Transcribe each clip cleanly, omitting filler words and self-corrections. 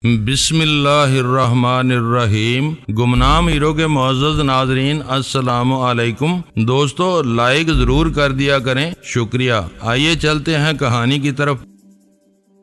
بسم اللہ الرحمن الرحیم۔ گمنام ہیرو کے معزز ناظرین السلام علیکم۔ دوستو لائک ضرور کر دیا کریں، شکریہ۔ آئیے چلتے ہیں کہانی کی طرف۔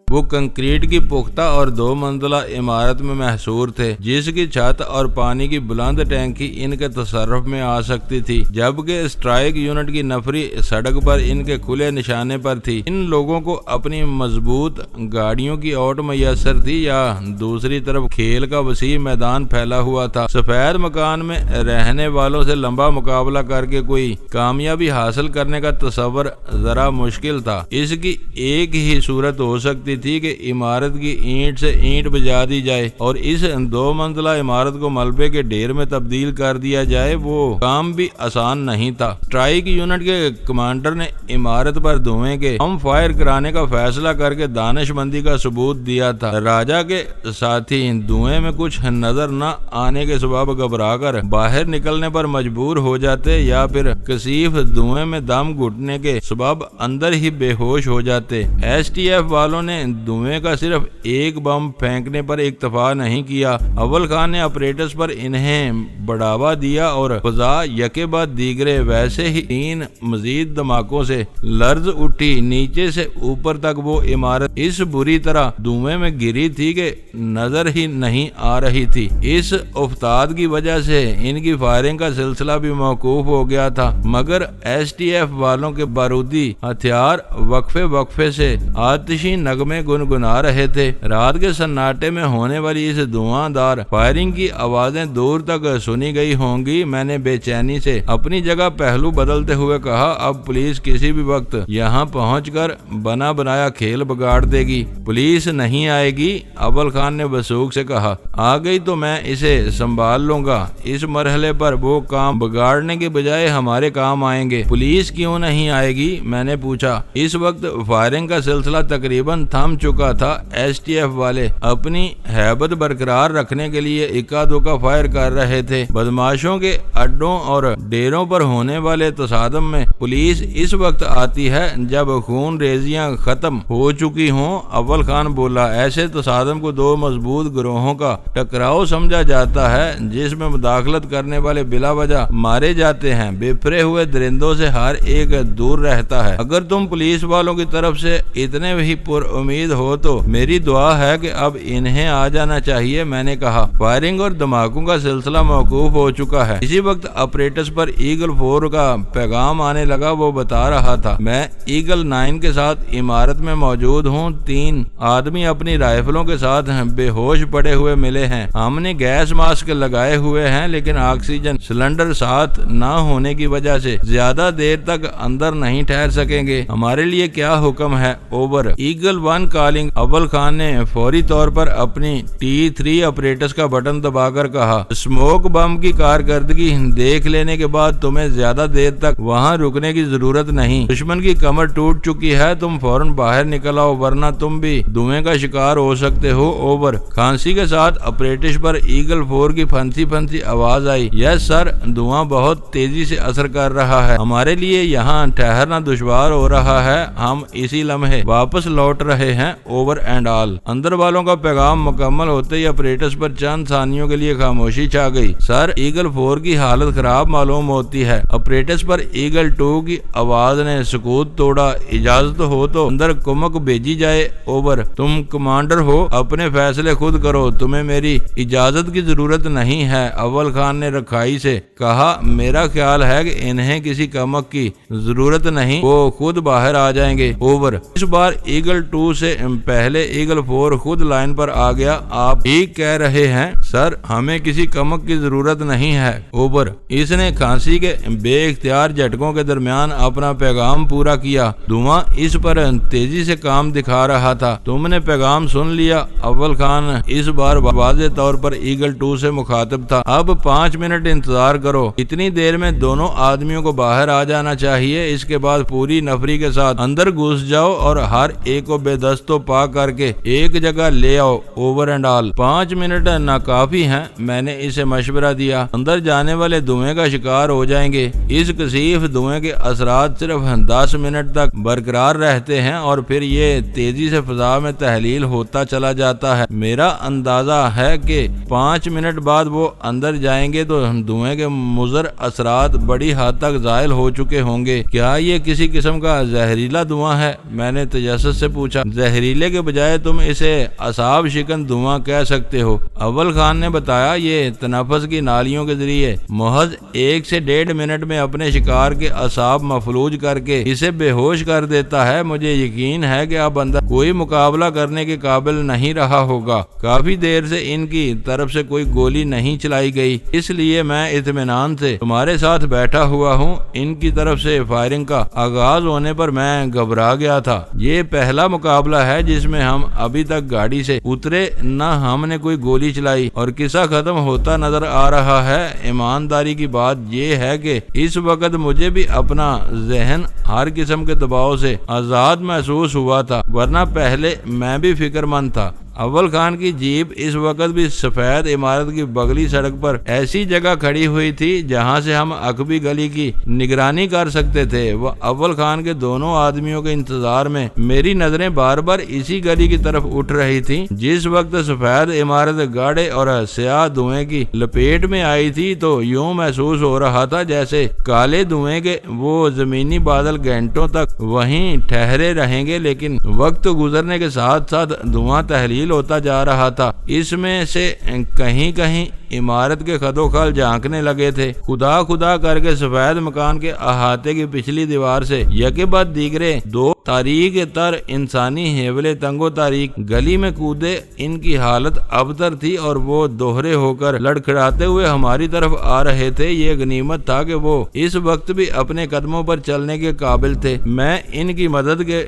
وہ کنکریٹ کی پختہ اور 2 منزلہ عمارت میں محصور تھے، جس کی چھت اور پانی کی بلند ٹینکی ان کے تصرف میں آ سکتی تھی، جبکہ اسٹرائک یونٹ کی نفری سڑک پر ان کے کھلے نشانے پر تھی۔ ان لوگوں کو اپنی مضبوط گاڑیوں کی اوٹ میسر تھی یا دوسری طرف کھیل کا وسیع میدان پھیلا ہوا تھا۔ سفید مکان میں رہنے والوں سے لمبا مقابلہ کر کے کوئی کامیابی حاصل کرنے کا تصور ذرا مشکل تھا۔ اس کی ایک ہی صورت ہو سکتی تھی کہ عمارت کی اینٹ سے اینٹ بجا دی جائے اور اس 2 منزلہ عمارت کو ملبے کے ڈھیر میں تبدیل کر دیا جائے۔ وہ کام بھی آسان نہیں تھا۔ اسٹرائک یونٹ کے کمانڈر نے عمارت پر دھوئیں کے ہم فائر کرانے کا فیصلہ کر کے دانش مندی کا ثبوت دیا تھا۔ راجا کے ساتھی دھوئیں میں کچھ نظر نہ آنے کے سبب گھبرا کر باہر نکلنے پر مجبور ہو جاتے یا پھر کثیف دھوئیں میں دم گھٹنے کے سبب اندر ہی بے ہوش ہو جاتے۔ ایس ٹی ایف والوں نے دھوئیں کا صرف ایک بم پھینکنے پر اکتفا نہیں کیا۔ اول خان نے آپریٹرز پر انہیں بڑھاوا دیا اور فضا یکے بعد دیگرے ویسے ہی 3 مزید دھماکوں سے لرز اٹھی۔ نیچے سے اوپر تک وہ عمارت اس بری طرح دھوئیں میں گری تھی کہ نظر ہی نہیں آ رہی تھی۔ اس افتاد کی وجہ سے ان کی فائرنگ کا سلسلہ بھی موقوف ہو گیا تھا، مگر ایس ٹی ایف والوں کے بارودی ہتھیار وقفے سے آتشی نغمے گنگنا رہے تھے۔ رات کے سناٹے میں ہونے والی اس دھواں دار فائرنگ کی آوازیں دور تک سنی گئی ہوں گی۔ میں نے بے چینی سے اپنی جگہ پہلو بدلتے ہوئے کہا، اب پولیس کسی بھی وقت یہاں پہنچ کر بنا بنایا کھیل بگاڑ دے گی۔ پولیس نہیں آئے گی، اول خان نے وثوق سے کہا۔ آ گئی تو میں اسے سنبھال لوں گا۔ اس مرحلے پر وہ کام بگاڑنے کے بجائے ہمارے کام آئیں گے۔ پولیس کیوں نہیں آئے گی؟ میں نے پوچھا۔ اس وقت فائرنگ کا سلسلہ تقریباً تھم چکا تھا۔ ایس ٹی ایف والے اپنی ہیبت برقرار رکھنے کے لیے اکا دکا فائر کر رہے تھے۔ بدماشوں کے اڈوں اور ڈیروں پر ہونے والے تصادم میں پولیس اس وقت آتی ہے جب خون ریزیاں ختم ہو چکی ہوں۔ اول خان بولا، ایسے تصادم کو 2 مضبوط گروہوں کا ٹکراؤ سمجھا جاتا ہے، جس میں مداخلت کرنے والے بلا وجہ مارے جاتے ہیں۔ بپھرے ہوئے درندوں سے ہر ایک دور رہتا ہے۔ اگر تم پولیس والوں کی طرف سے اتنے ہی پر امید ہو تو میری دعا ہے کہ اب انہیں آ جانا چاہیے۔ میں نے کہا، فائرنگ اور دھماکوں کا سلسلہ موقوف ہو چکا ہے۔ اسی وقت آپریٹرز پر ایگل 4 کا پیغام آنے لگا۔ وہ بتا رہا تھا، میں ایگل 9 کے ساتھ عمارت میں موجود ہوں۔ 3 آدمی اپنی رائفلوں کے ساتھ بے ہوش پڑے ہوئے ملے ہیں۔ ہم نے گیس ماسک لگائے ہوئے ہیں، لیکن آکسیجن سلنڈر ساتھ نہ ہونے کی وجہ سے زیادہ دیر تک اندر نہیں ٹھہر سکیں گے۔ ہمارے لیے کیا حکم ہے؟ Over. Eagle 1 calling. Awal Khan نے فوری طور پر اپنی T3 آپریٹرز کا بٹن دبا کر کہا، اسموک بم کی کارکردگی دیکھ لینے کے بعد تمہیں زیادہ دیر تک وہاں رکنے کی ضرورت نہیں۔ دشمن کی کمر ٹوٹ چکی ہے، تم فوراً باہر نکل آؤ، ورنہ تم بھی دھوئیں کا شکار ہو سکتے ہو۔ اوور۔ کھانسی کے ساتھ آپریٹرز پر ایگل 4 کی پھنسی آواز آئی، یس سر، دھواں بہت تیزی سے اثر کر رہا ہے، ہمارے لیے یہاں ٹھہرنا دشوار ہو رہا ہے، ہم اسی لمحے واپس لوٹ رہے ہیں۔ Over and all. اندر والوں کا پیغام مکمل ہوتے ہی آپریٹرز پر چند ثانیوں کے لیے خاموشی چھا گئی۔ سر، ایگل 4 کی حالت خراب معلوم ہوتی ہے۔ آپریٹرز پر ایگل 2 کی آواز نے سکوت توڑا، اجازت ہو تو اندر کمک بھیجی جائے۔ اوور۔ تم کمانڈر ہو، اپنے فیصلے خود کرو، تمہیں میری اجازت کی ضرورت نہیں ہے، اول خان نے رکھائی سے کہا۔ میرا خیال ہے کہ انہیں کسی کمک کی ضرورت نہیں، وہ خود باہر آ جائیں گے۔ اوور۔ اس بار ایگل 2 سے پہلے ایگل 4 خود لائن پر آ گیا، آپ ٹھیک کہہ رہے ہیں سر، ہمیں کسی کمک کی ضرورت نہیں ہے۔ اوور۔ اس نے کھانسی کے بے اختیار جھٹکوں کے درمیان اپنا پیغام پورا کیا۔ دھواں اس پر تیزی سے کام دکھا رہا تھا۔ تم نے پیغام سن لیا؟ اول خان اس بار واضح طور پر ایگل 2 سے مخاطب تھا۔ اب 5 منٹ انتظار کرو، اتنی دیر میں دونوں آدمیوں کو باہر آ جانا چاہیے، اس کے بعد پوری نفری کے ساتھ اندر گھس جاؤ اور ہر ایک کو بے دست و پا کر کے ایک جگہ لے آؤ۔ Over and all. 5 منٹ ناقابل کافی ہیں۔ میں نے اسے مشورہ دیا، اندر جانے والے دھوئیں کا شکار ہو جائیں گے۔ اس کثیف دھوئیں کے اثرات صرف 10 منٹ تک برقرار رہتے ہیں اور پھر یہ تیزی سے فضا میں تحلیل ہوتا چلا جاتا ہے۔ میرا اندازہ ہے کہ 5 منٹ بعد وہ اندر جائیں گے تو دھوئیں کے مضر اثرات بڑی حد تک زائل ہو چکے ہوں گے۔ کیا یہ کسی قسم کا زہریلا دھواں ہے؟ میں نے تجسس سے پوچھا۔ زہریلے کے بجائے تم اسے اعصاب شکن دھواں کہہ سکتے ہو۔ اول خان نے بتایا، یہ تنفس کی نالیوں کے ذریعے محض 1 سے 1.5 منٹ میں اپنے شکار کے اعصاب مفلوج کر کے اسے بے ہوش کر دیتا ہے۔ مجھے یقین ہے کہ اب اندر کوئی مقابلہ کرنے کے قابل نہیں رہا ہوگا۔ کافی دیر سے ان کی طرف سے کوئی گولی نہیں چلائی گئی، اس لیے میں اطمینان سے تمہارے ساتھ بیٹھا ہوا ہوں۔ ان کی طرف سے فائرنگ کا آغاز ہونے پر میں گھبرا گیا تھا۔ یہ پہلا مقابلہ ہے جس میں ہم ابھی تک گاڑی سے اترے نہ ہم نے کوئی گولی چلائی اور قصہ ختم ہوتا نظر آ رہا ہے۔ ایمانداری کی بات یہ ہے کہ اس وقت مجھے بھی اپنا ذہن ہر قسم کے دباؤ سے آزاد محسوس ہوا تھا، ورنہ پہلے میں بھی فکر مند تھا۔ اول خان کی جیپ اس وقت بھی سفید عمارت کی بغلی سڑک پر ایسی جگہ کھڑی ہوئی تھی جہاں سے ہم عقبی گلی کی نگرانی کر سکتے تھے۔ وہ اول خان کے دونوں آدمیوں کے انتظار میں میری نظریں بار بار اسی گلی کی طرف اٹھ رہی تھیں۔ جس وقت سفید عمارت گاڑے اور سیاہ دھوئیں کی لپیٹ میں آئی تھی تو یوں محسوس ہو رہا تھا جیسے کالے دھوئیں کے وہ زمینی بادل گھنٹوں تک وہیں ٹھہرے رہیں گے، لیکن وقت گزرنے کے ساتھ ساتھ دھواں تحلیل ہوتا جا رہا تھا۔ اس میں سے کہیں کہیں عمارت کے خدو خال جھانکنے لگے تھے۔ خدا کر کے سفید مکان کے احاطے کی پچھلی دیوار سے یکے بعد دیگرے 2 تاریک تر انسانی ہیولے تنگ و تاریک گلی میں کودے۔ ان کی حالت ابتر تھی اور وہ دوہرے ہو کر لڑکھڑاتے ہوئے ہماری طرف آ رہے تھے۔ یہ غنیمت تھا کہ وہ اس وقت بھی اپنے قدموں پر چلنے کے قابل تھے۔ میں ان کی مدد کے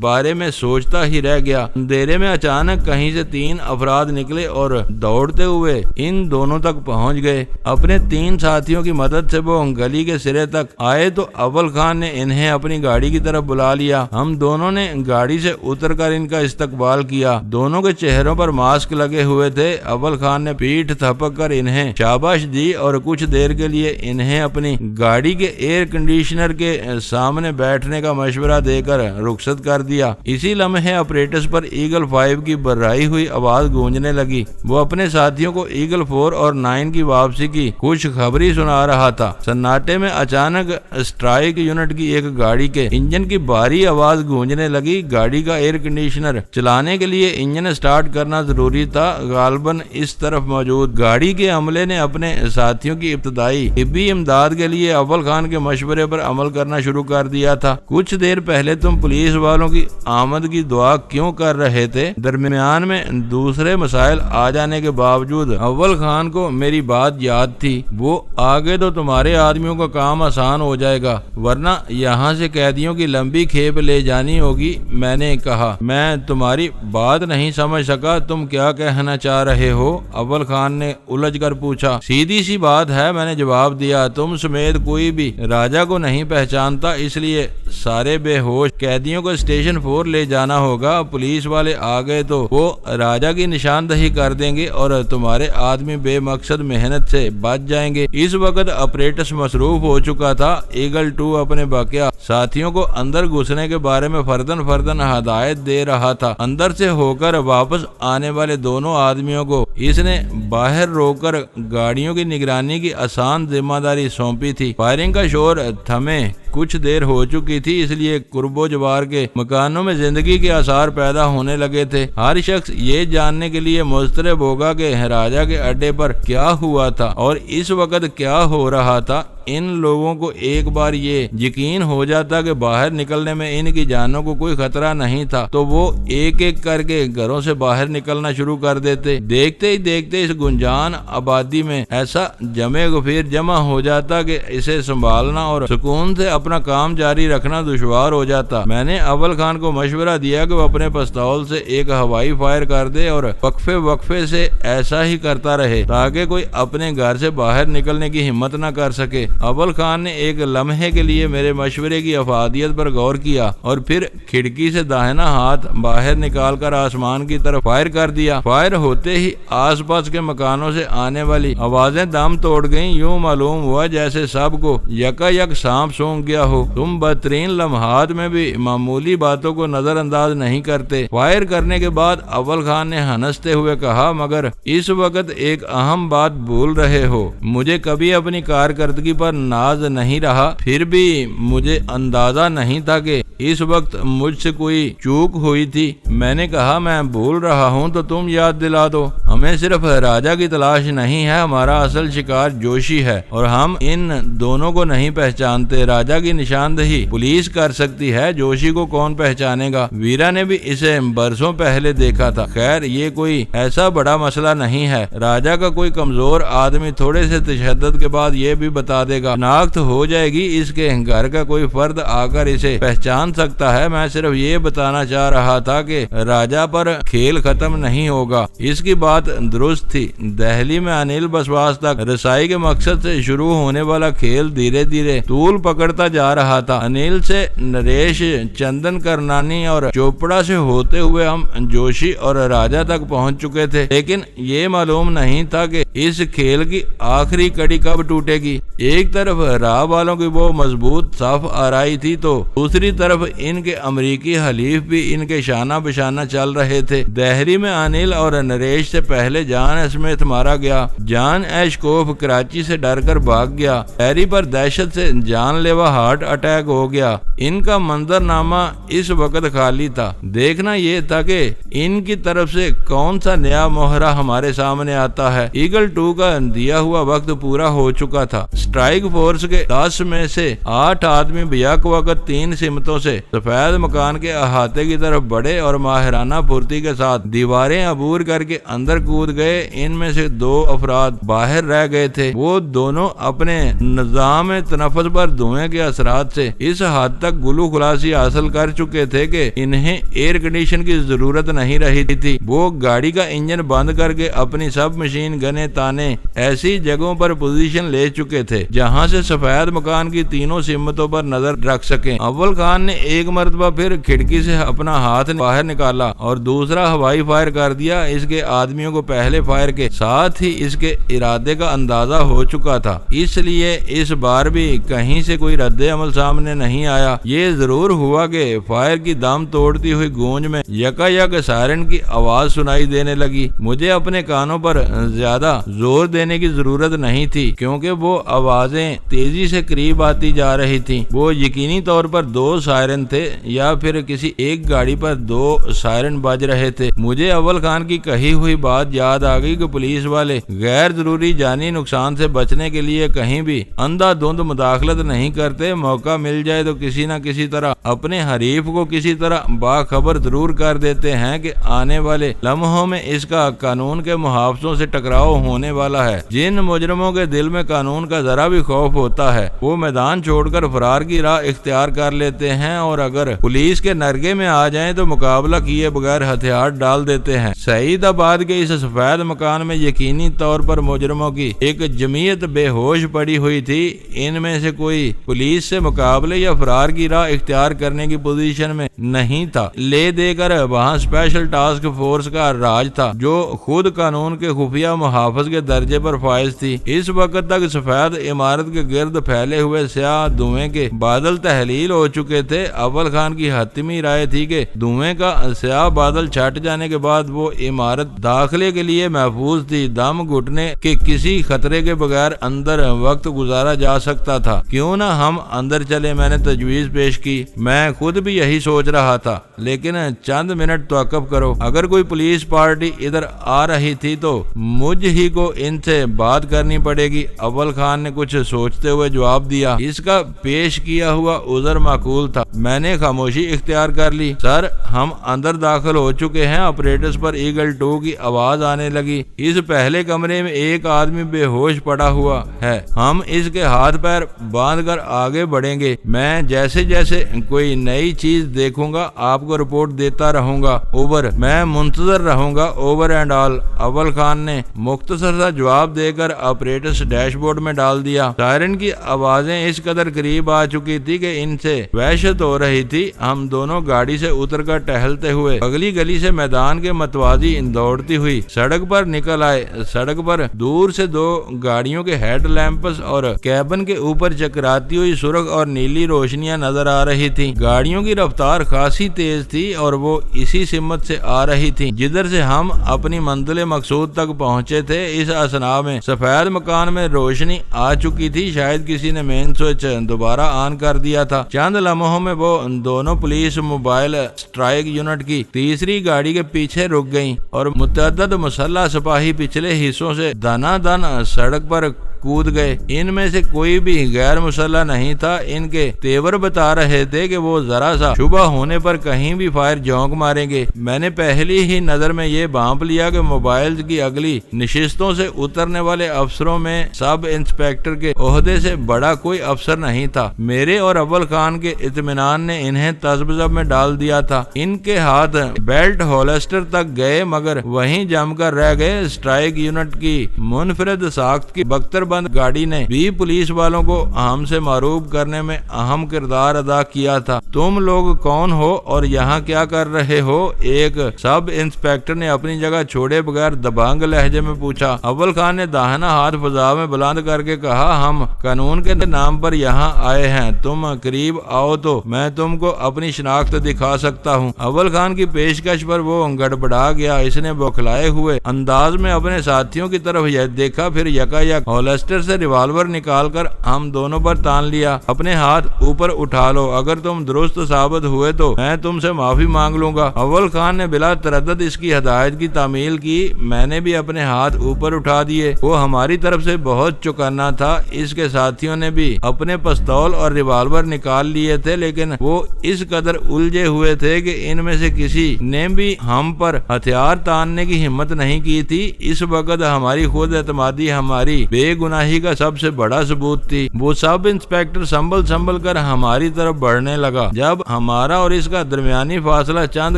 بارے میں سوچتا ہی رہ گیا۔ اندھیرے میں اچانک کہیں سے 3 افراد نکلے اور دوڑتے ہوئے ان دونوں تک پہنچ گئے۔ اپنے 3 ساتھیوں کی مدد سے وہ گلی کے سرے تک آئے تو اول خان نے انہیں اپنی گاڑی کی طرف بلا لیا۔ ہم دونوں نے گاڑی سے اتر کر ان کا استقبال کیا۔ دونوں کے چہروں پر ماسک لگے ہوئے تھے۔ اول خان نے پیٹھ تھپک کر انہیں شاباش دی اور کچھ دیر کے لیے انہیں اپنی گاڑی کے ایئر کنڈیشنر کے سامنے بیٹھنے کا مشورہ دے کر رخصت کر دیا۔ اسی لمحے اپریٹس پر ایگل 5 کی برائی ہوئی آواز گونجنے لگی۔ وہ اپنے ساتھیوں کو ایگل 4 اور 9 کی واپسی کی خوشخبری سنا رہا تھا۔ سناٹے میں اچانک اسٹرائک یونٹ کی ایک گاڑی کے انجن کی بھاری آواز گونجنے لگی۔ گاڑی کا ایئر کنڈیشنر چلانے کے لیے انجن سٹارٹ کرنا ضروری تھا۔ غالباً اس طرف موجود گاڑی کے عملے نے اپنے ساتھیوں کی ابتدائی طبی امداد کے لیے اول خان کے مشورے پر عمل کرنا شروع کر دیا تھا۔ کچھ دیر پہلے تم پولیس والوں کی آمد کی دعا کیوں کر رہے تھے؟ درمیان میں دوسرے مسائل آ جانے کے باوجود اول خان کو میری بات یاد تھی۔ وہ آگے تو تمہارے آدمیوں کا کام آسان ہو جائے گا، ورنہ یہاں سے قیدیوں کی لمبی کھیپ لے جانی ہوگی۔ میں نے کہا، میں تمہاری بات نہیں سمجھ سکا، تم کیا کہنا چاہ رہے ہو؟ اول خان نے الجھ کر پوچھا۔ سیدھی سی بات ہے، میں نے جواب دیا، تم سمیت کوئی بھی راجا کو نہیں پہچانتا، اس لیے سارے بے ہوش قیدیوں کو اسٹیشن 4 لے جانا ہوگا۔ پولیس والے آ گئے تو وہ راجا کی نشاندہی کر دیں گے اور تمہارے آدمی بے مقصد محنت سے بچ جائیں گے۔ اس وقت اپریٹس مصروف ہو چکا تھا۔ ایگل 2 اپنے باقیہ ساتھیوں کو اندر گھسنے کے بارے میں فردن ہدایت دے رہا تھا۔ اندر سے ہو کر واپس آنے والے دونوں آدمیوں کو اس نے باہر روک کر گاڑیوں کی نگرانی کی آسان ذمہ داری سونپی تھی۔ فائرنگ کا شور تھمے کچھ دیر ہو چکی تھی، اس لیے قرب و جوار کے مکانوں میں زندگی کے آثار پیدا ہونے لگے تھے۔ ہر شخص یہ جاننے کے لیے مضطرب ہوگا کہ راجا کے اڈے پر کیا ہوا تھا اور اس وقت کیا ہو رہا تھا۔ ان لوگوں کو ایک بار یہ یقین ہو جاتا کہ باہر نکلنے میں ان کی جانوں کو کوئی خطرہ نہیں تھا تو وہ ایک ایک کر کے گھروں سے باہر نکلنا شروع کر دیتے۔ دیکھتے ہی دیکھتے اس گنجان آبادی میں ایسا جمع غفیر جمع ہو جاتا کہ اسے سنبھالنا اور سکون سے اپنا کام جاری رکھنا دشوار ہو جاتا۔ میں نے اول خان کو مشورہ دیا کہ وہ اپنے پستول سے ایک ہوائی فائر کر دے اور وقفے سے ایسا ہی کرتا رہے تاکہ کوئی اپنے گھر سے باہر نکلنے کی ہمت نہ کر سکے۔ اول خان نے ایک لمحے کے لیے میرے مشورے کی افادیت پر غور کیا اور پھر کھڑکی سے داہنا ہاتھ باہر نکال کر آسمان کی طرف فائر کر دیا۔ فائر ہوتے ہی آس پاس کے مکانوں سے آنے والی آوازیں دم توڑ گئیں، یوں معلوم ہوا جیسے سب کو یکا یک سانپ سونگ گیا ہو۔ تم بدترین لمحات میں بھی معمولی باتوں کو نظر انداز نہیں کرتے۔ فائر کرنے کے بعد اول خان نے ہنستے ہوئے کہا، مگر اس وقت ایک اہم بات بھول رہے ہو، مجھے کبھی اپنی کارکردگی پر ناز نہیں رہا، پھر بھی مجھے اندازہ نہیں تھا کہ اس وقت مجھ سے کوئی چوک ہوئی تھی۔ میں نے کہا، میں بھول رہا ہوں تو تم یاد دلا دو۔ ہمیں صرف راجا کی تلاش نہیں ہے، ہمارا اصل شکار جوشی ہے اور ہم ان دونوں کو نہیں پہچانتے۔ راجا کی نشاندہی پولیس کر سکتی ہے، جوشی کو کون پہچانے گا؟ ویرا نے بھی اسے برسوں پہلے دیکھا تھا۔ خیر، یہ کوئی ایسا بڑا مسئلہ نہیں ہے، راجا کا کوئی کمزور آدمی تھوڑے سے تشدد کے بعد یہ بھی بتا دے گا، شناخت ہو جائے گی، اس کے گھر کا کوئی فرد آ کر اسے پہچان سکتا ہے۔ میں صرف یہ بتانا چاہ رہا تھا کہ راجا پر کھیل ختم نہیں ہوگا۔ اس کی بات درست تھی۔ دہلی میں انل بسواس تک رسائی کے مقصد سے شروع ہونے والا کھیل دھیرے دھیرے طول پکڑتا جا رہا تھا۔ انل سے نریش، چندن کرنانی اور چوپڑا سے ہوتے ہوئے ہم جوشی اور راجا تک پہنچ چکے تھے، لیکن یہ معلوم نہیں تھا کہ اس کھیل کی آخری کڑی کب ٹوٹے گی۔ ایک طرف راہ والوں کی وہ مضبوط صف آ رہی تھی تو دوسری طرف ان کے امریکی حلیف بھی ان کے شانہ بشانہ چل رہے تھے۔ دہلی میں انل اور نریش سے پہلے جان اسمتھ مارا گیا۔ جان ایشکوف کراچی سے ڈر کر بھاگ گیا۔ ہیری پر دہشت سے جان لیوا ہارٹ اٹیک ہو گیا۔ ان کا منظرنامہ اس وقت خالی تھا۔ دیکھنا یہ تھا کہ ان کی طرف سے کون سا نیا موہرہ ہمارے سامنے آتا ہے۔ ایگل 2 کا دیا ہوا وقت پورا ہو چکا تھا۔ اسٹرائک فورس کے 10 میں سے 8 آدمی بیک وقت 3 سمتوں سے سفید مکان کے احاطے کی طرف بڑے اور ماہرانہ پھرتی کے ساتھ دیواریں عبور کر کے اندر کود گئے۔ ان میں سے 2 افراد باہر رہ گئے تھے۔ وہ دونوں اپنے نظام تنفس پر دھوئیں کے اثرات سے اس حد تک گلو خلاصی حاصل کر چکے تھے کہ انہیں ایئر کنڈیشن کی ضرورت نہیں رہی تھی۔ وہ گاڑی کا انجن بند کر کے اپنی سب مشین گنے تانے ایسی جگہوں پر پوزیشن لے چکے تھے جہاں سے سفید مکان کی تینوں سمتوں پر نظر رکھ سکیں۔ اول خان نے ایک مرتبہ پھر کھڑکی سے اپنا ہاتھ باہر نکالا اور دوسرا ہوائی فائر کر دیا۔ اس کے آدمیوں کو پہلے فائر کے ساتھ ہی اس کے ارادے کا اندازہ ہو چکا تھا، اس لیے اس بار بھی کہیں سے کوئی رد عمل سامنے نہیں آیا۔ یہ ضرور ہوا کہ فائر کی دم توڑتی ہوئی گونج میں یکا یک سائرن کی آواز سنائی دینے لگی۔ مجھے اپنے کانوں پر زیادہ زور دینے کی ضرورت نہیں تھی کیونکہ وہ آوازیں تیزی سے قریب آتی جا رہی تھیں۔ وہ یقینی طور پر 2 سائرن تھے یا پھر کسی ایک گاڑی پر 2 سائرن بج رہے تھے۔ مجھے اول خان کی کہی ہوئی بات یاد آ گئی کہ پولیس والے غیر ضروری جانی نقصان سے بچنے کے لیے کہیں بھی اندھا دھند مداخلت نہیں کرتے۔ موقع مل جائے تو کسی نہ کسی طرح اپنے حریف کو کسی طرح باخبر ضرور کر دیتے ہیں کہ آنے والے لمحوں میں اس کا قانون کے محافظوں سے ٹکراؤ ہونے والا ہے۔ جن مجرموں کے دل میں قانون کا ذرا بھی خوف ہوتا ہے وہ میدان چھوڑ کر فرار کی راہ اختیار کر لیتے ہیں اور اگر پولیس کے نرگے میں آ جائیں تو مقابلہ کیے بغیر ہتھیار ڈال دیتے ہیں۔ سعید آباد کے اس سفید مکان میں یقینی طور پر مجرموں کی ایک جمعیت بے ہوش پڑی ہوئی تھی۔ ان میں سے کوئی پولیس سے مقابلے یا فرار کی راہ اختیار کرنے کی پوزیشن میں نہیں تھا۔ لے دے کر وہاں اسپیشل ٹاسک فورس کا راج تھا جو خود قانون کے خفیہ محافظ کے درجے پر فائز تھی۔ اس وقت تک سفید عمارت کے گرد پھیلے ہوئے سیاہ دھوئیں کے بادل تحلیل ہو چکے تھے۔ اول خان کی حتمی رائے تھی کہ دھوئیں کا سیاہ بادل چھٹ جانے کے بعد وہ عمارت داخلے کے لیے محفوظ تھی۔ دم گھٹنے کے کسی خطرے کے بغیر اندر وقت گزارا جا سکتا تھا۔ کیوں نہ ہم اندر چلے، میں نے تجویز پیش کی۔ میں خود بھی یہی سوچ رہا تھا، لیکن چند منٹ توقف کرو۔ اگر کوئی پولیس پارٹی ادھر آ رہی تھی تو مجھ ہی کو ان سے بات کرنی پڑے گی۔ اول خان نے کچھ سوچتے ہوئے جواب دیا۔ اس کا پیش کیا ہوا عذر معقول تھا۔ میں نے خاموشی اختیار کر لی۔ سر، ہم اندر داخل ہو چکے ہیں۔ آپریٹرز پر ایگل 2 کی آواز آواز آنے لگی، اس پہلے کمرے میں ایک آدمی بے ہوش پڑا ہوا ہے، ہم اس کے ہاتھ پیر باندھ کر آگے بڑھیں گے، میں جیسے جیسے کوئی نئی چیز دیکھوں گا آپ کو رپورٹ دیتا رہوں گا، اوور، میں منتظر رہوں گا، اوور اینڈ آل۔ اول خان نے مختصر سا جواب دے کر آپریٹرز ڈیش بورڈ میں ڈال دیا۔ سائرن کی آوازیں اس قدر قریب آ چکی تھی کہ ان سے وحشت ہو رہی تھی۔ ہم دونوں گاڑی سے اتر کر ٹہلتے ہوئے اگلی گلی سے میدان کے متوازی دوڑتی ہوئی سڑک پر نکل آئے۔ سڑک پر دور سے دو گاڑیوں کے ہیڈ لیمپس اور کیبن کے اوپر چکراتی ہوئی سرخ اور نیلی روشنیاں نظر آ رہی تھی۔ گاڑیوں کی رفتار خاصی تیز تھی اور وہ اسی سمت سے آ رہی تھی جدھر سے ہم اپنی منزل مقصود تک پہنچے تھے۔ اس اثناء میں سفید مکان میں روشنی آ چکی تھی، شاید کسی نے مین سوئچ دوبارہ آن کر دیا تھا۔ چند لمحوں میں وہ دونوں پولیس موبائل اسٹرائک یونٹ کی تیسری گاڑی کے پیچھے رک گئیں اور متعدد مسلح سپاہی پچھلے حصوں سے دنا دن سڑک پر کود گئے۔ ان میں سے کوئی بھی غیر مسلح نہیں تھا۔ ان کے تیور بتا رہے تھے کہ وہ ذرا سا شبہ ہونے پر کہیں بھی فائر جھونک ماریں گے۔ میں نے پہلی ہی نظر میں یہ بھانپ لیا کہ موبائل کی اگلی نشستوں سے اترنے والے افسروں میں سب انسپیکٹر کے عہدے سے بڑا کوئی افسر نہیں تھا۔ میرے اور اول خان کے اطمینان نے انہیں تذبذب میں ڈال دیا تھا۔ ان کے ہاتھ بیلٹ ہولسٹر تک گئے مگر وہیں جم کر رہ گئے۔ اسٹرائک یونٹ کی منفرد ساخت کی بختر بند گاڑی نے بھی پولیس والوں کو ہم سے معروف کرنے میں اہم کردار ادا کیا تھا۔ تم لوگ کون ہو اور یہاں کیا کر رہے ہو؟ ایک سب انسپیکٹر نے اپنی جگہ چھوڑے بغیر دبانگ لہجے میں پوچھا۔ اول خان نے داہنا ہاتھ فضا میں بلند کر کے کہا، ہم قانون کے نام پر یہاں آئے ہیں، تم قریب آؤ تو میں تم کو اپنی شناخت دکھا سکتا ہوں۔ اول خان کی پیشکش پر وہ گڑبڑا گیا۔ اس نے بوکھلائے ہوئے انداز میں اپنے ساتھیوں کی طرف دیکھا، پھر یکا یک ہولسٹر سے ریوالور نکال کر ہم دونوں پر تان لیا۔ اپنے ہاتھ اوپر اٹھا لو، اگر تم درست ثابت ہوئے تو میں تم سے معافی مانگ لوں گا۔ اول خان نے بلا تردد اس کی ہدایت کی تعمیل کی۔ میں نے بھی اپنے ہاتھ اوپر اٹھا دیے۔ وہ ہماری طرف سے بہت چوکنا تھا۔ اس کے ساتھیوں نے بھی اپنے پستول اور ریوالور نکال لیے تھے، لیکن وہ اس قدر الجھے ہوئے تھے کہ ان میں سے کسی نے بھی ہم پر ہتھیار تاننے کی ہمت نہیں کی تھی۔ اس وقت ہماری خود اعتمادی ہماری بے گناہی کا سب سے بڑا ثبوت تھی۔ وہ سب انسپیکٹر سنبھل کر ہماری طرف بڑھنے لگا۔ جب ہمارا اور اس کا درمیانی فاصلہ چند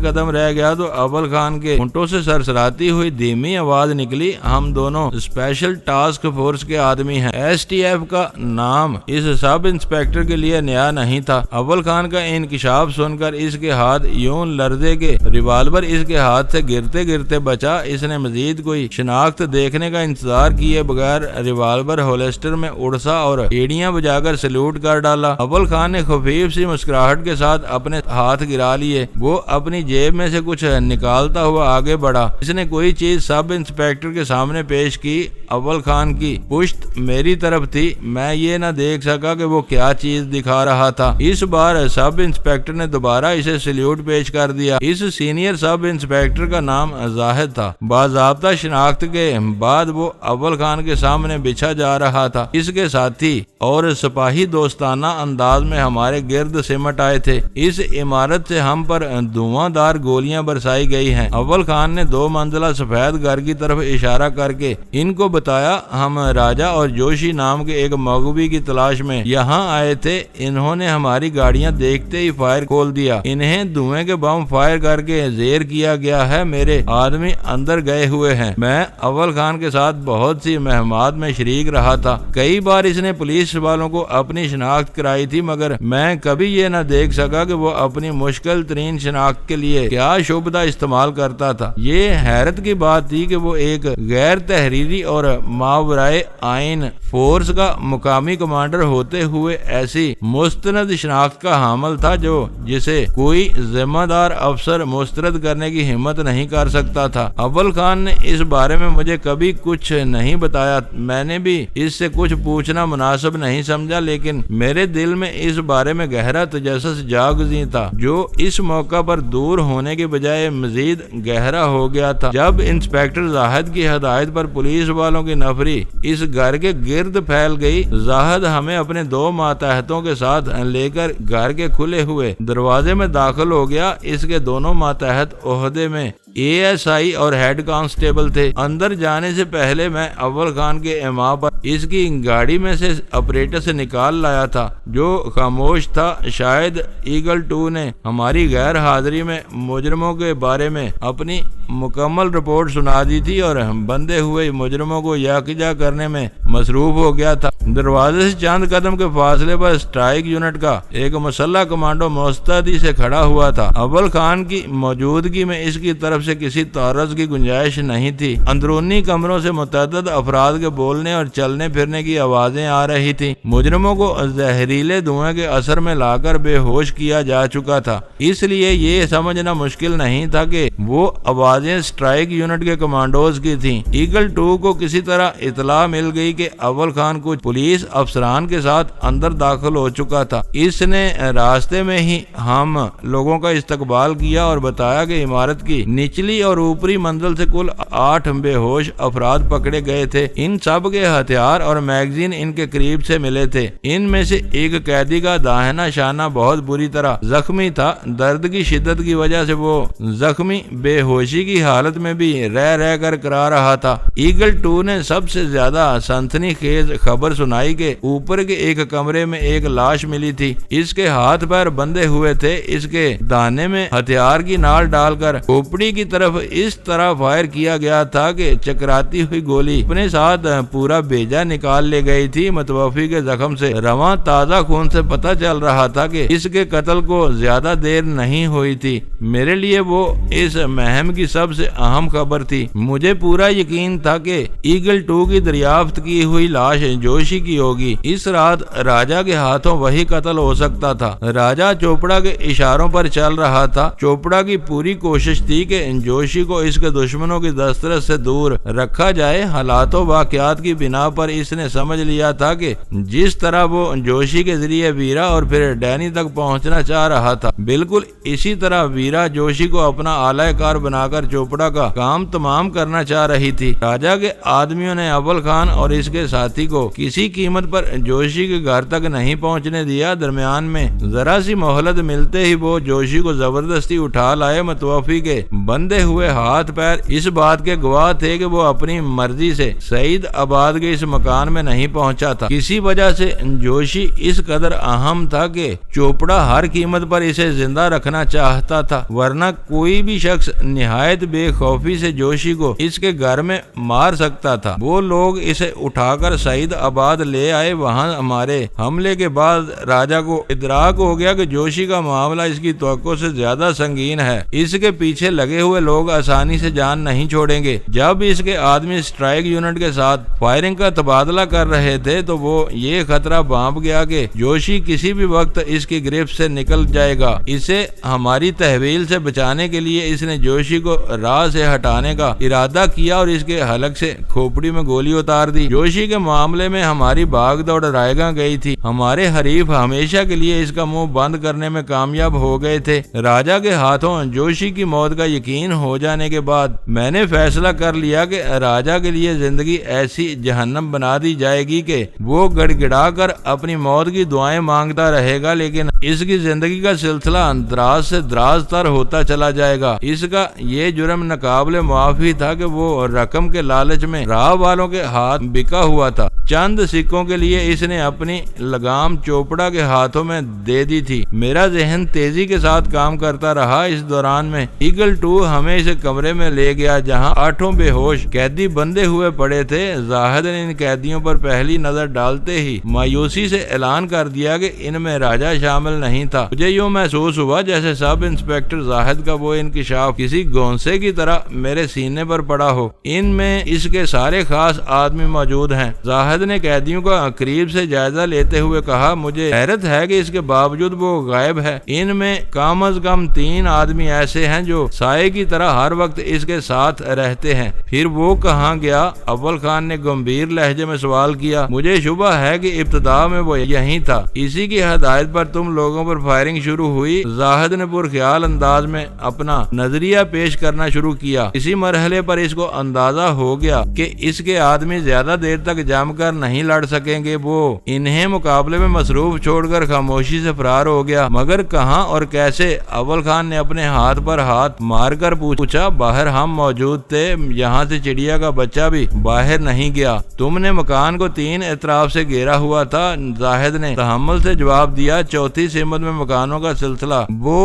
قدم رہ گیا تو اول خان کے ہونٹوں سے سرسراتی ہوئی دھیمی آواز نکلی، ہم دونوں اسپیشل ٹاسک فورس کے آدمی ہیں۔ ایس ٹی ایف کا نام اس سب انسپیکٹر کے لیے نیا نہیں تھا۔ اول خان کا انکشاف سن کر اس کے ہاتھ یوں لرزے کہ ریوالور اس کے ہاتھ سے گرتے گرتے بچا۔ اس نے مزید کوئی شناخت دیکھنے کا انتظار کیے بغیر ریوالور ہولسٹر میں اڑسا اور ایڑیاں بجا کر سلوٹ کر ڈالا۔ اول خان نے خفیف سی مسکراہٹ کے ساتھ اپنے ہاتھ گرا لیے۔ وہ اپنی جیب میں سے کچھ نکالتا ہوا آگے بڑھا۔ اس نے کوئی چیز سب انسپیکٹر کے سامنے پیش کی۔ اول خان کی پشت میری طرف تھی، میں یہ نہ دیکھ سکا کہ وہ کیا چیز دکھا رہا تھا۔ اس بار سب انسپیکٹر نے دوبارہ اسے سلیوٹ پیش کر دیا۔ اس سینئر سب انسپیکٹر کا نام زاہد تھا۔ باضابطہ شناخت کے بعد وہ اول خان کے سامنے بچھا جا رہا تھا۔ اس کے ساتھی اور سپاہی دوستانہ انداز میں ہمارے گرد سمٹ آئے تھے۔ اس عمارت سے ہم پر دھواں دار گولیاں برسائی گئی ہیں۔ اول خان نے 2 منزلہ سفید گھر کی طرف اشارہ کر کے ان کو بتایا، ہم راجا اور جوشی نام کے ایک مغوی کی تلاش میں یہاں آئے تھے۔ انہوں نے ہماری گاڑیاں دیکھتے ہی فائر کھول دیا۔ انہیں دھوئیں کے بم فائر کر کے زیر کیا گیا ہے۔ میرے آدمی اندر گئے ہوئے ہیں۔ میں اول خان کے ساتھ بہت سی مہمات میں شریک رہا تھا۔ کئی بار اس نے پولیس والوں کو اپنی شناخت کرائی تھی، مگر میں کبھی یہ نہ دیکھ سکا کہ وہ اپنی مشکل ترین شناخت کے لیے کیا شبدہ استعمال کرتا تھا۔ یہ حیرت کی بات تھی کہ وہ ایک غیر تحریری اور ماورائے آئین فورس کا مقامی کمانڈر ہوتے ہوئے ایسی مستند شناخت کا حامل تھا جسے کوئی ذمہ دار افسر مسترد کرنے کی ہمت نہیں کر سکتا تھا۔ اول خان نے اس بارے میں مجھے کبھی کچھ نہیں بتایا۔ میں نے بھی اس سے کچھ پوچھنا مناسب نہیں سمجھا، لیکن میرے دل میں اس بارے میں گہرا تجسس جاگزیں تھا، جو اس موقع پر دور ہونے کے بجائے مزید گہرا ہو گیا تھا۔ جب انسپیکٹر زاہد کی ہدایت پر پولیس والوں کی نفری اس گھر کے گرد پھیل گئی، زاہد ہمیں اپنے 2 ماتحتوں کے ساتھ لے کر گھر کے کھلے ہوئے دروازے میں داخل ہو گیا۔ اس کے دونوں ماتحت عہدے میں ASI اور ہیڈ کانسٹیبل تھے۔ اندر جانے سے پہلے میں اول خان کے ایما پر اس کی گاڑی میں سے آپریٹر سے نکال لایا تھا جو خاموش تھا۔ شاید ایگل 2 نے ہماری غیر حاضری میں مجرموں کے بارے میں اپنی مکمل رپورٹ سنا دی تھی اور بندے ہوئے مجرموں کو یکجا کرنے میں مصروف ہو گیا تھا۔ دروازے سے چند قدم کے فاصلے پر اسٹرائک یونٹ کا ایک مسلح کمانڈو مستعدی سے کھڑا ہوا تھا۔ اول خان کی موجودگی میں اس کی طرف سے کسی تعرض کی گنجائش نہیں تھی۔ اندرونی کمروں سے متعدد افراد کے بولنے اور چلنے پھرنے کی آوازیں آ رہی تھیں۔ مجرموں کو زہریلے دھوئیں کے اثر میں لا کر بے ہوش کیا جا چکا تھا، اس لیے یہ سمجھنا مشکل نہیں تھا کہ وہ آوازیں اسٹرائک یونٹ کے کمانڈوز کی تھیں۔ ایگل 2 کو کسی طرح اطلاع مل گئی کہ اول خان کچھ پولیس افسران کے ساتھ اندر داخل ہو چکا تھا۔ اس نے راستے میں ہی ہم لوگوں کا استقبال کیا اور بتایا کہ عمارت کی نچلی اور اوپری منزل سے کل 8 بے ہوش افراد پکڑے گئے تھے۔ ان سب کے ہتھیار اور میگزین ان کے قریب سے ملے تھے۔ ان میں سے ایک قیدی کا داہنا شانہ بہت بری طرح زخمی تھا۔ درد کی شدت کی وجہ سے وہ زخمی بے ہوشی کی حالت میں بھی رہ کر کرا رہا تھا۔ ایگل 2 نے سب سے زیادہ سنسنی خیز خبر سنائی کہ اوپر کے ایک کمرے میں ایک لاش ملی تھی۔ اس کے ہاتھ پیر بندھے ہوئے تھے۔ اس کے دانے میں ہتھیار کی نال ڈال کر کھوپڑی کی طرف اس طرح فائر کیا گیا تھا کہ چکراتی ہوئی گولی اپنے ساتھ پورا بیجا نکال لے گئی تھی۔ متوفی کے زخم سے رواں تازہ خون سے پتہ چل رہا تھا کہ اس کے قتل کو زیادہ دیر نہیں ہوئی تھی۔ میرے لیے وہ اس مہم کی سب سے اہم خبر تھی۔ مجھے پورا یقین تھا کہ ایگل 2 کی دریافت کی ہوئی لاش جوشی کی ہوگی۔ اس رات راجا کے ہاتھوں وہی قتل ہو سکتا تھا۔ راجا چوپڑا کے اشاروں پر چل رہا تھا۔ چوپڑا کی پوری کوشش تھی کہ جوشی کو اس کے دشمنوں کی دسترس سے دور رکھا جائے۔ حالات و واقعات کی بنا پر اس نے سمجھ لیا تھا کہ جس طرح وہ جوشی کے ذریعے ویرا اور پھر ڈینی تک پہنچنا چاہ رہا تھا، بالکل اسی طرح ویرا جوشی کو اپنا آلہ کار بنا کر چوپڑا کا کام تمام کرنا چاہ رہی تھی۔ راجا کے آدمیوں نے اول خان اور اس کے ساتھی کو کسی قیمت پر جوشی کے گھر تک نہیں پہنچنے دیا۔ درمیان میں ذرا سی مہلت ملتے ہی وہ جوشی کو زبردستی اٹھا لائے۔ متوفی کے بندھے ہوئے ہاتھ پیر اس بات کے گواہ تھے کہ وہ اپنی مرضی سے سعید آباد کے اس مکان میں نہیں پہنچا تھا۔ کسی وجہ سے جوشی اس قدر اہم تھا کہ چوپڑا ہر قیمت پر اسے زندہ رکھنا چاہتا تھا، ورنہ کوئی بھی شخص نہایت بے خوفی سے جوشی کو اس کے گھر میں مار سکتا تھا۔ وہ لوگ اسے اٹھا کر سعید آباد لے آئے۔ وہاں ہمارے حملے کے بعد راجا کو ادراک ہو گیا کہ جوشی کا معاملہ اس کی توقع سے زیادہ سنگین ہے۔ اس کے پیچھے لگے ہوئے لوگ آسانی سے جان نہیں چھوڑیں گے۔ جب اس کے آدمی اسٹرائک یونٹ کے ساتھ فائرنگ کا تبادلہ کر رہے تھے تو وہ یہ خطرہ بانپ گیا کہ جوشی کسی بھی وقت اس کی گرفت سے نکل جائے گا۔ اسے ہماری تحویل سے بچانے کے لیے اس نے جوشی کو راہ سے ہٹانے کا ارادہ کیا اور اس کے حلق سے کھوپڑی میں گولی اتار دی۔ جوشی کے معاملے میں ہماری بھاگ دوڑ رائے گاں گئی تھی۔ ہمارے حریف ہمیشہ کے لیے اس کا منہ بند کرنے میں کامیاب ہو گئے تھے۔ راجا کے ہاتھوں جوشی کی موت کا یقین ہو جانے کے بعد میں نے فیصلہ کر لیا کہ راجا کے لیے زندگی ایسی جہنم بنا دی جائے گی کہ وہ گڑ گڑا کر اپنی موت کی دعائیں مانگتا رہے گا، لیکن اس کی زندگی کا سلسلہ دراز سے دراز تر ہوتا چلا جائے گا۔ اس کا یہ جرم ناقابل معافی تھا کہ وہ رقم کے لالچ میں راہ والوں کے ہاتھ بکا ہوا تھا۔ چند سکوں کے لیے اس نے اپنی لگام چوپڑا کے ہاتھوں میں دے دی تھی۔ میرا ذہن تیزی کے ساتھ کام کرتا رہا۔ اس دوران میں ایگل 2 ہمیں اس کمرے میں لے گیا جہاں 8 بے ہوش قیدی بندے ہوئے پڑے تھے۔ زاہد نے ان قیدیوں پر پہلی نظر ڈالتے ہی مایوسی سے اعلان کر دیا کہ ان میں راجا شامل نہیں تھا۔ مجھے یوں محسوس ہوا جیسے سب انسپکٹر زاہد کا وہ انکشاف کسی گونسے کی طرح میرے سینے پر پڑا ہو۔ ان میں اس کے سارے خاص آدمی موجود ہیں۔ زاہد نے قیدیوں کا قریب سے جائزہ لیتے ہوئے کہا، مجھے حیرت ہے کہ اس کے باوجود وہ غائب ہے۔ ان میں کم از کم 3 آدمی ایسے ہیں جو سائے کی طرح ہر وقت اس کے ساتھ رہتے ہیں۔ پھر وہ کہاں گیا؟ اول خان نے گمبھیر لہجے میں سوال کیا۔ مجھے شبہ ہے کہ ابتدا میں وہ یہیں تھا۔ اسی کی ہدایت پر تم لوگوں پر فائرنگ شروع ہوئی۔ زاہد نے پرخیال انداز میں اپنا نظریہ پیش کرنا شروع کیا۔ اسی مرحلے پر اس کو اندازہ ہو گیا کہ اس کے آدمی زیادہ دیر تک جم کر کر نہیں لڑ سکیں گے وہ انہیں مقابلے میں مصروف چھوڑ کر خاموشی سے فرار ہو گیا۔ مگر کہاں اور کیسے؟ اول خان نے اپنے ہاتھ پر ہاتھ مار کر پوچھا۔ باہر ہم موجود تھے، یہاں سے چڑیا کا بچہ بھی باہر نہیں گیا۔ تم نے مکان کو 3 اطراف سے گھیرا ہوا تھا، زاہد نے تحمل سے جواب دیا۔ چوتھی سمت میں مکانوں کا سلسلہ، وہ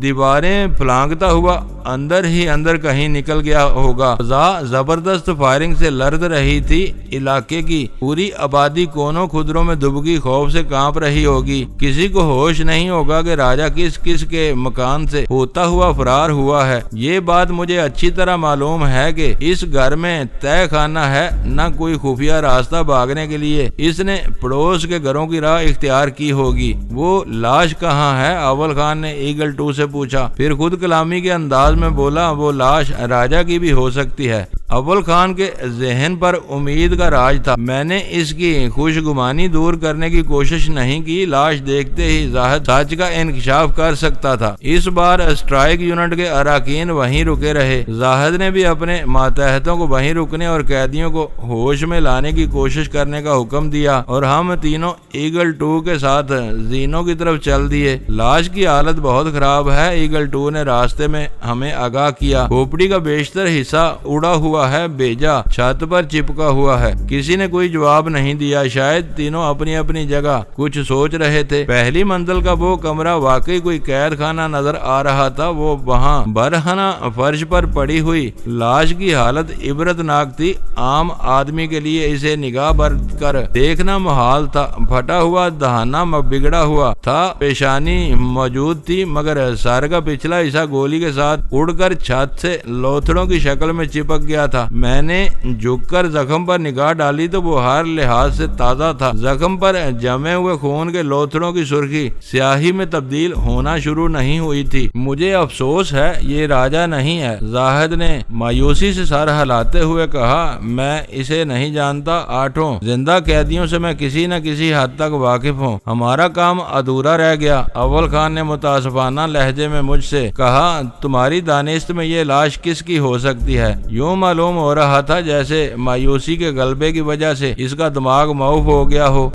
دیواریں پھلانگتا ہوا اندر ہی اندر کہیں نکل گیا ہوگا۔ فضا زبردست فائرنگ سے لرز رہی تھی، علاقے کی پوری آبادی کونوں خدروں میں دبکی خوف سے کانپ رہی ہوگی۔ کسی کو ہوش نہیں ہوگا کہ راجہ کس کے مکان سے ہوتا ہوا فرار ہوا ہے۔ یہ بات مجھے اچھی طرح معلوم ہے کہ اس گھر میں تہہ خانہ ہے، نہ کوئی خفیہ راستہ بھاگنے کے لیے اس نے پڑوس کے گھروں کی راہ اختیار کی ہوگی۔ وہ لاش کہاں ہے؟ اول خان نے ایگل 2 سے پوچھا، پھر خود کلامی کے انداز میں بولا، وہ لاش راجہ کی بھی ہو سکتی ہے۔ اول خان کے ذہن پر امید کا راج تھا۔ میں نے اس کی خوشگمانی دور کرنے کی کوشش نہیں کی۔ لاش دیکھتے ہی زاہد سچ کا انکشاف کر سکتا تھا۔ اس بار اسٹرائک یونٹ کے اراکین وہیں رکے رہے۔ زاہد نے بھی اپنے ماتحتوں کو وہیں رکنے اور قیدیوں کو ہوش میں لانے کی کوشش کرنے کا حکم دیا، اور ہم تینوں ایگل 2 کے ساتھ زینوں کی طرف چل دیے۔ لاش کی حالت بہت خراب ہے، ایگل 2 نے راستے میں ہمیں آگاہ کیا۔ کھوپڑی کا بیشتر حصہ اڑا ہوا ہے، بیجا چھت پر چپکا ہوا ہے۔ کسی نے کوئی جواب نہیں دیا، شاید تینوں اپنی اپنی جگہ کچھ سوچ رہے تھے۔ پہلی منزل کا وہ کمرہ واقعی کوئی قید خانہ نظر آ رہا تھا۔ وہ وہاں برہنہ فرش پر پڑی ہوئی لاش کی حالت عبرتناک تھی۔ عام آدمی کے لیے اسے نگاہ بر کر دیکھنا محال تھا۔ پھٹا ہوا دہانہ بگڑا ہوا تھا، پیشانی موجود تھی، مگر سر کا پچھلا حصہ گولی کے ساتھ اڑ کر چھت سے لوتھڑوں کی شکل میں چپک گیا تھا۔ میں نے جھک کر زخم پر نگاہ ڈالی تو وہ ہر لحاظ سے تازہ تھا۔ زخم پر جمے ہوئے خون کے لوتھڑوں کی سرخی سیاہی میں تبدیل ہونا شروع نہیں ہوئی تھی۔ مجھے افسوس ہے، یہ راجہ نہیں ہے، زاہد نے مایوسی سے سر ہلاتے ہوئے کہا۔ میں اسے نہیں جانتا۔ 8 زندہ قیدیوں سے میں کسی نہ کسی حد تک واقف ہوں۔ ہمارا کام ادھورا رہ گیا۔ اول خان نے متاسفانہ لہجے میں مجھ سے کہا، تمہاری دانست میں یہ لاش کس کی ہو سکتی ہے؟ یوں معلوم ہو رہا تھا جیسے مایوسی کے غلبے کی وجہ سے اس کا دماغ معاف ہو گیا ہو۔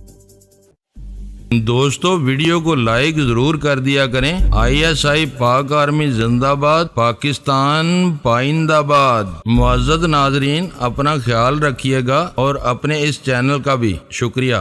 دوستو ویڈیو کو لائک ضرور کر دیا کریں۔ ISI پاک آرمی زندہ باد، پاکستان پائندہ باد۔ معزز ناظرین، اپنا خیال رکھیے گا اور اپنے اس چینل کا بھی شکریہ۔